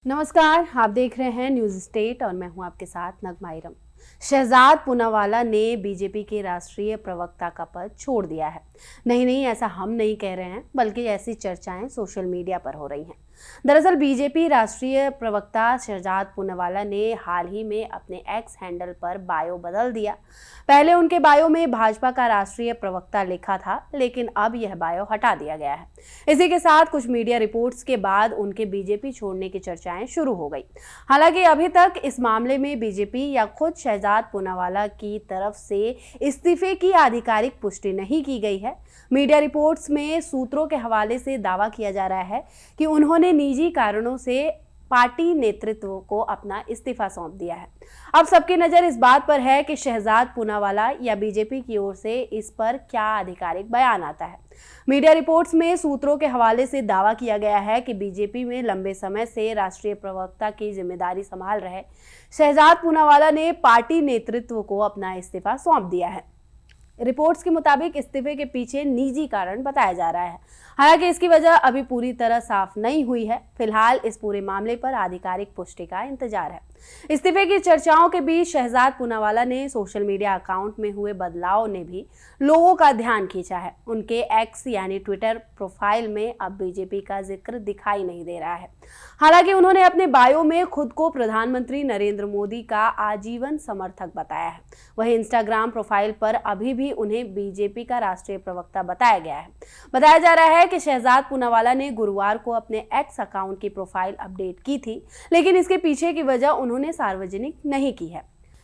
नमस्कार, आप देख रहे हैं न्यूज स्टेट और मैं हूं आपके साथ नगमा इरम। शहजाद पूनावाला ने बीजेपी के राष्ट्रीय प्रवक्ता का पद छोड़ दिया है। नहीं, ऐसा हम नहीं कह रहे हैं, बल्कि ऐसी चर्चाएं सोशल मीडिया पर हो रही हैं। दरअसल बीजेपी राष्ट्रीय प्रवक्ता शहजाद पूनावाला ने हाल ही में अपने एक्स हैंडल पर बायो बदल दिया। पहले उनके बायो में भाजपा का राष्ट्रीय प्रवक्ता लिखा था, लेकिन अब यह बायो हटा दिया गया है। इसी के साथ कुछ मीडिया रिपोर्ट्स के बाद उनके बीजेपी छोड़ने की चर्चाएं शुरू हो गई। हालांकि अभी तक इस मामले में बीजेपी या खुद शहजाद पूनावाला की तरफ से इस्तीफे की आधिकारिक पुष्टि नहीं की गई है। मीडिया रिपोर्ट्स में सूत्रों के हवाले से दावा किया जा रहा है कि उन्होंने निजी कारणों से पार्टी नेतृत्व को अपना इस्तीफा सौंप दिया है। अब सबकी नजर इस बात पर है कि शहजाद पूनावाला या बीजेपी की ओर से इस पर क्या आधिकारिक बयान आता है। मीडिया रिपोर्ट्स में सूत्रों के हवाले से दावा किया गया है कि बीजेपी में लंबे समय से राष्ट्रीय प्रवक्ता की जिम्मेदारी संभाल रहे शहजाद पूनावाला ने पार्टी नेतृत्व को अपना इस्तीफा सौंप दिया है। रिपोर्ट्स के मुताबिक इस्तीफे के पीछे निजी कारण बताया जा रहा है। हालांकि इसकी वजह अभी पूरी तरह साफ नहीं हुई है। फिलहाल इस पूरे मामले पर आधिकारिक पुष्टि का इंतजार है। इस्तीफे की चर्चाओं के बीच शहजाद पूनावाला ने सोशल मीडिया अकाउंट में हुए बदलाव ने भी लोगों का ध्यान खींचा है। उनके एक्स यानी ट्विटर प्रोफाइल में अब बीजेपी का जिक्र दिखाई नहीं दे रहा है। हालांकि उन्होंने अपने बायो में खुद को प्रधानमंत्री नरेंद्र मोदी का आजीवन समर्थक बताया है। वहीं इंस्टाग्राम प्रोफाइल पर अभी भी उन्हें बीजेपी का राष्ट्रीय प्रवक्ता बताया गया है। बताया जा रहा है कि शहजाद पूनावाला ने गुरुवार को अपने एक्स अकाउंट की प्रोफाइल अपडेट की थी, लेकिन इसके पीछे की वजह उन्होंने सार्वजनिक नहीं की है।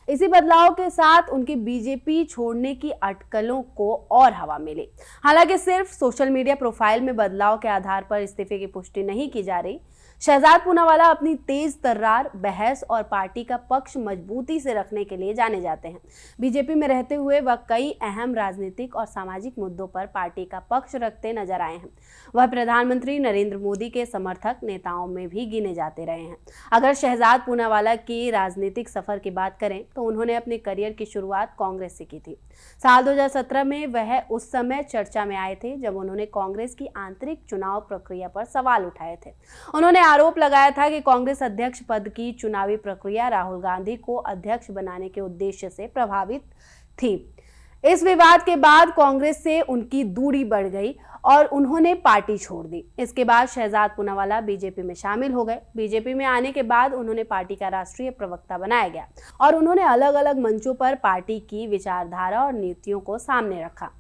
इसी बदलाव के साथ उनकी बीजेपी छोड़ने की अटकलों को और हवा मिली। हालांकि सिर्फ सोशल मीडिया प्रोफाइल में बदलाव के आधार पर इस्तीफे की पुष्टि नहीं की जा रही। शहजाद पूनावाला अपनी तेज तर्रार बहस और पार्टी का पक्ष मजबूती से रखने के लिए जाने जाते हैं। बीजेपी में रहते हुए वह कई अहम राजनीतिक और सामाजिक मुद्दों पर पार्टी का पक्ष रखते नजर आए हैं। वह प्रधानमंत्री नरेंद्र मोदी के समर्थक नेताओं में भी गिने जाते रहे हैं। अगर शहजाद पूनावाला की राजनीतिक सफर की बात करें तो उन्होंने अपने करियर की शुरुआत कांग्रेस से की थी। साल 2017 में वह उस समय चर्चा में आए थे जब उन्होंने कांग्रेस की आंतरिक चुनाव प्रक्रिया पर सवाल उठाए थे। उन्होंने आरोप लगाया था कि कांग्रेस अध्यक्ष पद की चुनावी प्रक्रिया राहुल गांधी को अध्यक्ष बनाने के उद्देश्य से प्रभावित थी। इस विवाद के बाद कांग्रेस से उनकी दूरी बढ़ गई और उन्होंने पार्टी छोड़ दी। इसके बाद शहजाद पूनावाला बीजेपी में शामिल हो गए। बीजेपी में आने के बाद उन्होंने पार्टी का राष्ट्रीय प्रवक्ता बनाया गया और उन्होंने अलग अलग मंचों पर पार्टी की विचारधारा और नीतियों को सामने रखा।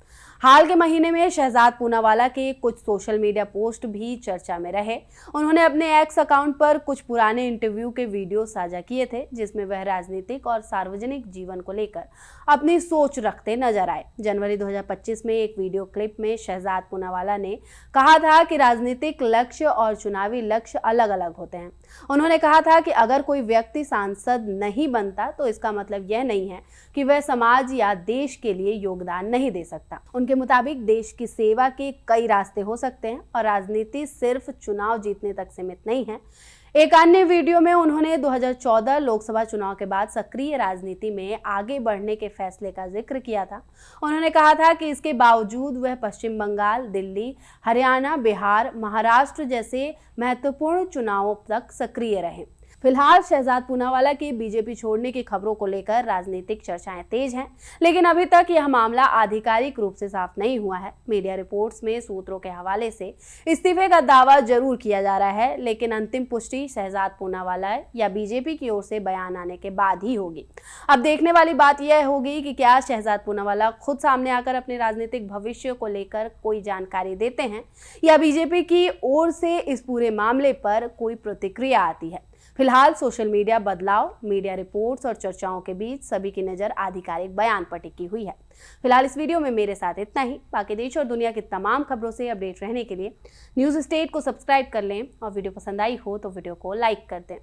हाल के महीने में शहजाद पूनावाला के कुछ सोशल मीडिया पोस्ट भी चर्चा में रहे। उन्होंने अपने एक्स अकाउंट पर कुछ पुराने इंटरव्यू के वीडियो साझा किए थे, जिसमें वह राजनीतिक और सार्वजनिक जीवन को लेकर अपनी सोच रखते नजर आए। जनवरी 2025 में एक वीडियो क्लिप में शहजाद पूनावाला ने कहा था कि राजनीतिक लक्ष्य और चुनावी लक्ष्य अलग अलग होते हैं। उन्होंने कहा था कि अगर कोई व्यक्ति सांसद नहीं बनता तो इसका मतलब यह नहीं है कि वह समाज या देश के लिए योगदान नहीं दे सकता। उनके मुताबिक देश की सेवा के कई रास्ते हो सकते हैं और राजनीति सिर्फ चुनाव जीतने तक सीमित नहीं है। एक अन्य वीडियो में उन्होंने 2014 लोकसभा चुनाव के बाद सक्रिय राजनीति में आगे बढ़ने के फैसले का जिक्र किया था। उन्होंने कहा था कि इसके बावजूद वह पश्चिम बंगाल, दिल्ली, हरियाणा, बिहार, महाराष्ट्र जैसे महत्वपूर्ण चुनावों तक सक्रिय रहे। फिलहाल शहजाद पूनावाला के बीजेपी छोड़ने की खबरों को लेकर राजनीतिक चर्चाएं तेज हैं, लेकिन अभी तक यह मामला आधिकारिक रूप से साफ नहीं हुआ है। मीडिया रिपोर्ट्स में सूत्रों के हवाले से इस्तीफे का दावा जरूर किया जा रहा है, लेकिन अंतिम पुष्टि शहजाद पूनावाला या बीजेपी की ओर से बयान आने के बाद ही होगी। अब देखने वाली बात यह होगी कि क्या शहजाद पूनावाला खुद सामने आकर अपने राजनीतिक भविष्य को लेकर कोई जानकारी देते हैं या बीजेपी की ओर से इस पूरे मामले पर कोई प्रतिक्रिया आती है। फिलहाल सोशल मीडिया बदलाव, मीडिया रिपोर्ट्स और चर्चाओं के बीच सभी की नज़र आधिकारिक बयान पर टिकी हुई है। फिलहाल इस वीडियो में मेरे साथ इतना ही। बाकी देश और दुनिया की तमाम खबरों से अपडेट रहने के लिए न्यूज स्टेट को सब्सक्राइब कर लें और वीडियो पसंद आई हो तो वीडियो को लाइक कर दें।